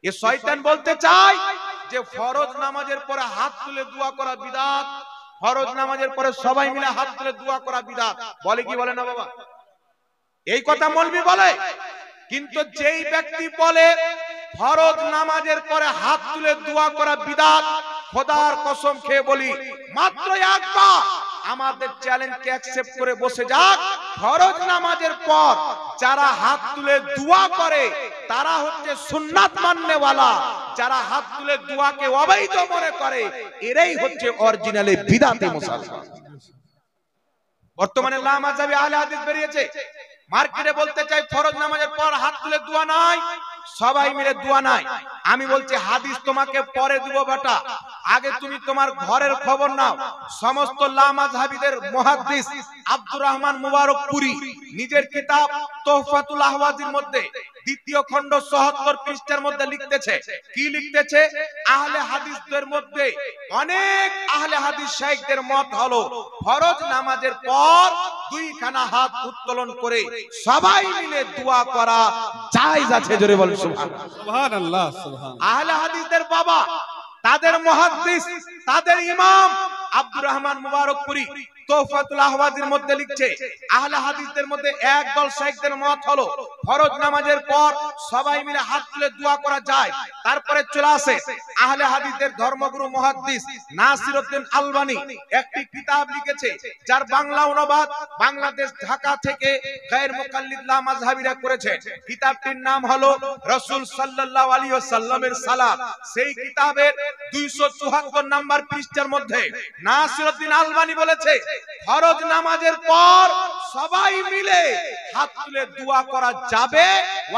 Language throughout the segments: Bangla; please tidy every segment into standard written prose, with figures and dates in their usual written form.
এ শয়তান বলতে চায় যে ফরজ নামাজের পরে হাত তুলে দোয়া করা বিদআত, ফরজ নামাজের পরে সবাই মিলে হাত তুলে দোয়া করা বিদআত। বলে কি বলে না বাবা? এই কথা মৌলবি বলে। কিন্তু যেই ব্যক্তি বলে ফরজ নামাজের পরে হাত তুলে দোয়া করা বিদআত, খোদার কসম খেয়ে বলি মাত্র একবার আমাদের চ্যালেঞ্জকে অ্যাকসেপ্ট করে বসে যাক, ফরজ নামাজের পর যারা হাত তুলে দোয়া করে তারা হচ্ছে সুন্নাত মাননেওয়ালা, যারা হাত তুলে দোয়াকে অবৈধ মনে করে এরাই হচ্ছে অরিজিনালি বিদআতি মুসলমান। বর্তমানে লামাযাবি আহলে হাদিস বেরিয়েছে, মার্কেটে বলতে চাই ফরজ নামাজের পর হাত তুলে দোয়া নাই, সবাই মিলে দোয়া নাই। আমি বলছি হাদিস তোমাকে পরে দিব বেটা, আগে তুমি তোমার ঘরের খবর নাও। সমস্ত লামাযহাবীদের মুহাদ্দিস আব্দুর রহমান মুবারকপুরী নিজের কিতাব তোহফাতুল আহওয়াজির মধ্যে দ্বিতীয় খণ্ড ৭৪ পৃষ্ঠার মধ্যে লিখতেছে, কি লিখতেছে? আহলে হাদিসদের মধ্যে অনেক আহলে হাদিস শাইখদের মত হলো ফরজ নামাজের পর দুইখানা হাত উত্তোলন করে সবাই মিলে দোয়া করা জায়েজ আছে। জোরে বলেন সুবহানাল্লাহ। সুবহানাল্লাহ, সুবহান। আহলে হাদিসদের বাবা, তাদের মুহাদ্দিস, তাদের ইমাম আব্দুর রহমান মুবারকপুরী তোহফাতুল আহওয়াজির মধ্যে লিখছে, আহলে হাদিসদের মধ্যে একদল শাইখদের মত হলো ফরজ নামাজের পর সবাই মিলে হাত তুলে দোয়া করা যায়। তারপরে চলে আসে আহলে হাদিসদের ধর্মগুরু মুহাদ্দিস নাসিরউদ্দিন আলবানী একটি কিতাব লিখেছে, যার বাংলা অনুবাদ বাংলাদেশ ঢাকা থেকে গায়র মুকাল্লিদ লামাযহাবীরা করেছে। কিতাবটির নাম হলো রাসূল সাল্লাল্লাহু আলাইহি ওয়াসাল্লামের সালাত। সেই কিতাবের 274 নাম্বার পৃষ্ঠার মধ্যে নাসিরউদ্দিন আলবানী বলেছে ফরজ নামাজের পর সবাই মিলে হাত তুলে দোয়া করা যাবে,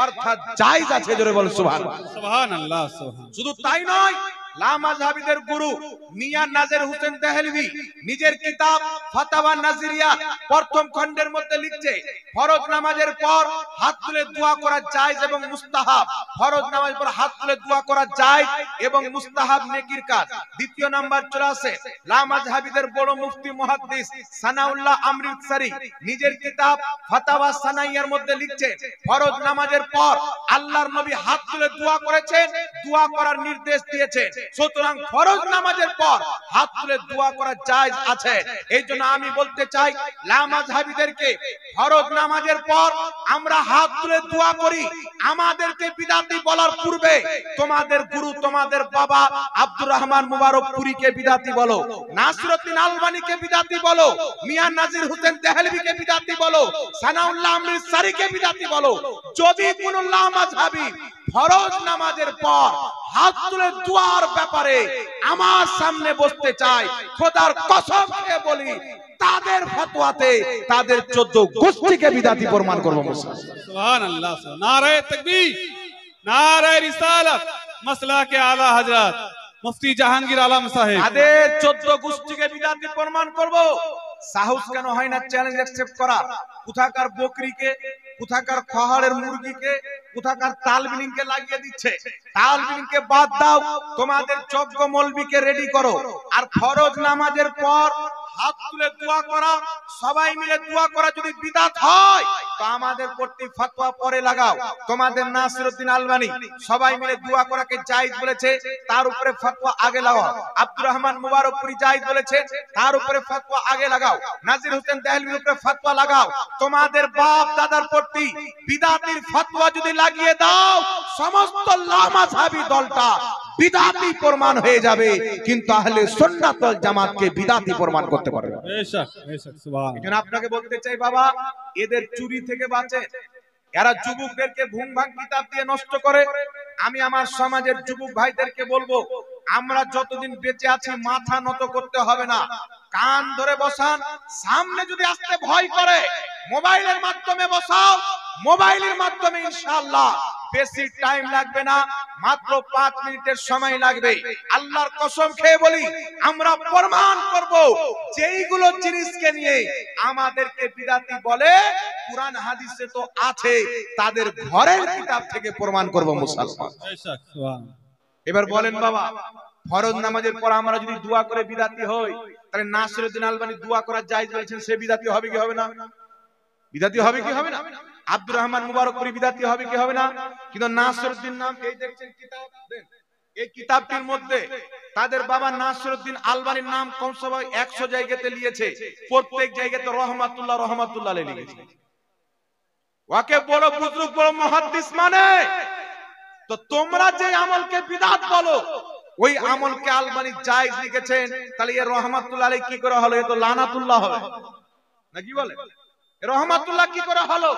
অর্থাৎ জায়েজ আছে। জোরে বল সুবহানাল্লাহ। সুবহানাল্লাহ, সুবহান। শুধু তাই নয়, লামাযহাবীদের গুরু মিয়াঁ নাজির হোসেন দেহলভী নিজের কিতাব ফাতাওয়া নাজিরিয়া প্রথম খণ্ডের মধ্যে লিখছে ফরজ নামাজের পর হাত তুলে দোয়া করা জায়েজ এবং মুস্তাহাব। ফরজ নামাজের পর হাত তুলে দোয়া করা জায়েজ এবং মুস্তাহাব নেকির কাজ। দ্বিতীয় নাম্বার চলে আসে লামাযহাবীদের বড় মুফতি মুহাদ্দিস সানাউল্লাহ আমৃতসরি নিজের কিতাব ফাতাওয়া সানাইয়ার মধ্যে লিখছে ফরজ নামাজের পর আল্লাহর নবী হাত তুলে দোয়া করেছেন, দোয়া করার নির্দেশ দিয়েছেন। সুতরাং ফরজ নামাজের পর হাত তুলে দোয়া করা জায়েজ আছে। এইজন্য আমি বলতে চাই লামাযহাবীদেরকে ফরজ নামাজের পর আমরা হাত তুলে দোয়া করি, আমাদেরকে বিদআতি বলার পূর্বে তোমাদের গুরু, তোমাদের বাবা আব্দুর রহমান মুবারকপুরীকে বিদআতি বলো, নাসিরউদ্দিন আলবানীকে বিদআতি বলো, মিয়াঁ নাজির হোসেন দেহলভীকে বিদআতি বলো, সানাউল্লাহ আমৃতসরিকে বিদআতি বলো। যদি কোন লামাযহাবী ফরজ নামাজের পর হাত তুলে দোয়ার ব্যাপারে আমার সামনে বসতে চায়, খোদার কসম খেয়ে বলি তাদের ফতোয়াতে তাদের 14 গোষ্ঠীকে বিদআতি প্রমাণ করব। সুবহানাল্লাহ। নারায়ে তাকবীর, নারায়ে রিসালাত, মাসলাকে আলা হযরত মুফতি জাহাঙ্গীর আলম সাহেব, তাদের 14 গোষ্ঠীকে বিদআতি প্রমাণ করব। সাহস কেন হয় না চ্যালেঞ্জ অ্যাকসেপ্ট করা? কোথাকার বকরিকে, কোথাকার খহারের মুরগিকে, কোথাকার তালবিনকে লাগিয়ে দিচ্ছে। তালবিনকে বাদ দাও, তোমাদের যোগ্য মৌলবীকে রেডি করো। আর ফরজ নামাজের পর হাত তুলে দোয়া করা, সবাই মিলে দোয়া করা যদি বিদআত হয় তো আমাদের প্রতি ফতোয়া পরে লাগাও। তোমাদের নাসিরউদ্দিন আলবানী সবাই মিলে দোয়া করাকে জায়েজ বলেছে, তার উপরে ফতোয়া আগে লাগাও। আব্দুর রহমান মুবারকপুরী জায়েজ বলেছে, তার উপরে ফতোয়া আগে লাগাও। নাজির হোসেন দেহলভীর উপরে ফতোয়া লাগাও। তোমাদের বাপ দাদার প্রতি বিদআতির ফতোয়া যদি লাগিয়ে দাও, সমস্ত লামাযহাবী দলটা বিদআতি প্রমাণ হয়ে যাবে, কিন্তু আহলে সুন্নাত ওয়াল জামাতকে বিদআতি প্রমাণ করতে পারবে না। বেশক, বেশক, সুবহান। এজন্য আপনাকে বলতে চাই বাবা, এদের চুরি থেকে বাঁচেন। এরা যুবকদেরকে ভুং ভাং কিতাব দিয়ে নষ্ট করে। আমি আমার সমাজের যুবক ভাইদেরকে বলবো, আমরা যতদিন বেঁচে আছি মাথা নত করতে হবে না, কান ধরে বসান। সামনে যদি আসতে ভয় করে মোবাইলের মাধ্যমে বসাও, মোবাইলের মাধ্যমে ইনশাআল্লাহ বেশি টাইম লাগবে না, মাত্র 5 মিনিটের সময় লাগবে। আল্লাহর কসম খেয়ে বলি আমরা প্রমাণ করব যেইগুলো জিনিসকে নিয়ে আমাদেরকে বিদআতি বলে কুরআন হাদিসে তো আছে, তাদের ঘরের কিতাব থেকে প্রমাণ করব মুসলমান। বেশক, সুবহান। এবার বলেন বাবা, ফরজ নামাজের পর আমরা যদি দোয়া করে বিদআতি হই, তাহলে নাসিরউদ্দিন আলবানী দোয়া করা জায়েজ বলেছেন, সে বিদআতি হবে কি হবে না? বিদআতি হবে কি হবে না? আব্দুর রহমান মুবারকপুরি বিদাতি হবে কি হবে না? কিন্তু নাসিরউদ্দিন নাম এই দেখছেন কিতাব দেন, এই কিতাবটির মধ্যে তাদের বাবা নাসিরউদ্দিন আলবানির নাম কমসে কম 100 জায়গাতে লিখেছে, প্রত্যেক জায়গাতে রহমাতুল্লাহ রহমাতুল্লাহ লিখেছে। ওকে বড় বুজুর্গ বড় মুহাদ্দিস মানে, তো তোমরা যে আমলকে বিদআত বলো ওই আমলকে আলবানি জায়েজ লিখেছেন, তাহলে এর রহমাতুল্লাহ আলাইহি কি করে হলো? এ তো লানাতুল্লাহ হবে না, কি বলে? রহমাতুল্লাহ কি করে হলো?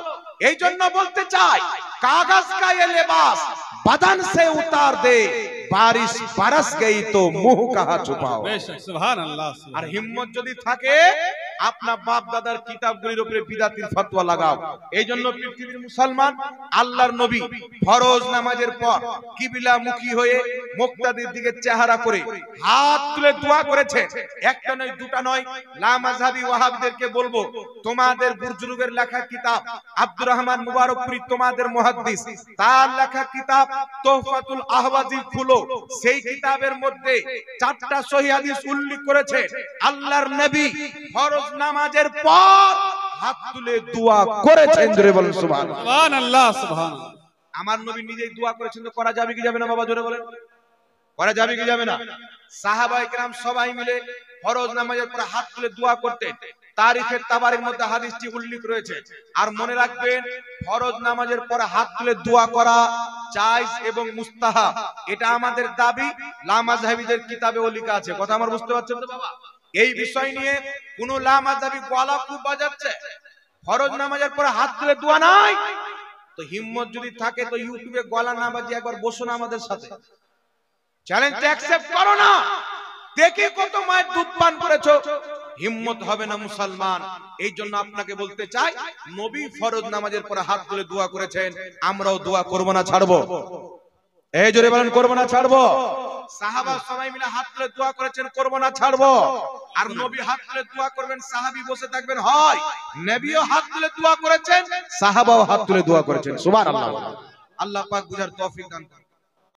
এই জন্য বলতে চাই, কাগজ কা ये लिबास बदन से उतार दे, बारिश बरस गई तो मुंह कहां छुपाओ। बेशक সুবহানাল্লাহ। আর হিম্মত যদি থাকে আপনার বাপ দাদার কিতাবগুলির উপরে বিদাতির ফতোয়া লাগাও। এই জন্য পৃথিবীর মুসলমান আল্লাহর নবী ফরজ নামাজের পর কিবলা মুখী হয়ে মুক্তাদির দিকে চেহারা করে হাত তুলে দোয়া করেছে। একটা নয় দুটা নয়, লা মাযহাবী ওয়াহাবীদেরকে বলবো, তোমাদের বুজুর্গের লেখা কিতাব আব্দুর রহমান মুবারকপুরি তোমাদের মুহাদ্দিস, তার লেখা কিতাব তোহফাতুল আহওয়াজি খুলো, সেই কিতাবের মধ্যে 4টা সহিহ হাদিস উল্লেখ করেছে আল্লাহর নবী ফরজ নামাজের পর হাত তুলে দোয়া করেছেন। জোরে বলেন সুবহানাল্লাহ। সুবহানাল্লাহ সুবহানাল্লাহ। আমার নবী নিজেই দোয়া করেছেন, তো করা যাবে কি যাবে না বাবা? জোরে বলেন, করা যাবে কি যাবে না? সাহাবায়ে কেরাম সবাই মিলে ফরজ নামাজের পর হাত তুলে দোয়া করতেন। তারিখে তাবারির মধ্যে হাদিসটি উল্লেখ রয়েছে। আর মনে রাখবেন, ফরজ নামাজের পর হাত তুলে দোয়া করা জায়েজ এবং মুস্তাহাব, এটা আমাদের দাবি, লা মাযহাবীদের কিতাবেও লেখা আছে। কথা আমার বুঝতে পারছেন তো বাবা? এই বিষয় নিয়ে কোন লা মাযহাবী গলা খুব বাজাচ্ছে, ফরজ নামাজের পর হাত তুলে দোয়া নাই, তো হিম্মত যদি থাকে তো ইউটিউবে গলা না বাজিয়ে একবার বসো না আমাদের সাথে, চ্যালেঞ্জ অ্যাকসেপ্ট করো না, দেখি কত মায়ের দুধ পান করেছো। হিম্মত হবে না মুসলমান। এই জন্য আপনাকে বলতে চাই, নবী ফরজ নামাজের পরে হাত তুলে দোয়া করেছেন, আমরাও দোয়া করব না ছাড়বো? এই জোরে বলেন, করব না ছাড়বো? সাহাবা সবাই মিলে হাত তুলে দোয়া করেছেন, করব না ছাড়বো? আর নবী হাত তুলে দোয়া করবেন, সাহাবী বসে থাকবেন? হয়, নবীও হাত তুলে দোয়া করেছেন, সাহাবাও হাত তুলে দোয়া করেছেন। সুবহানাল্লাহ। আল্লাহ পাক বুঝার তৌফিক দান করুন।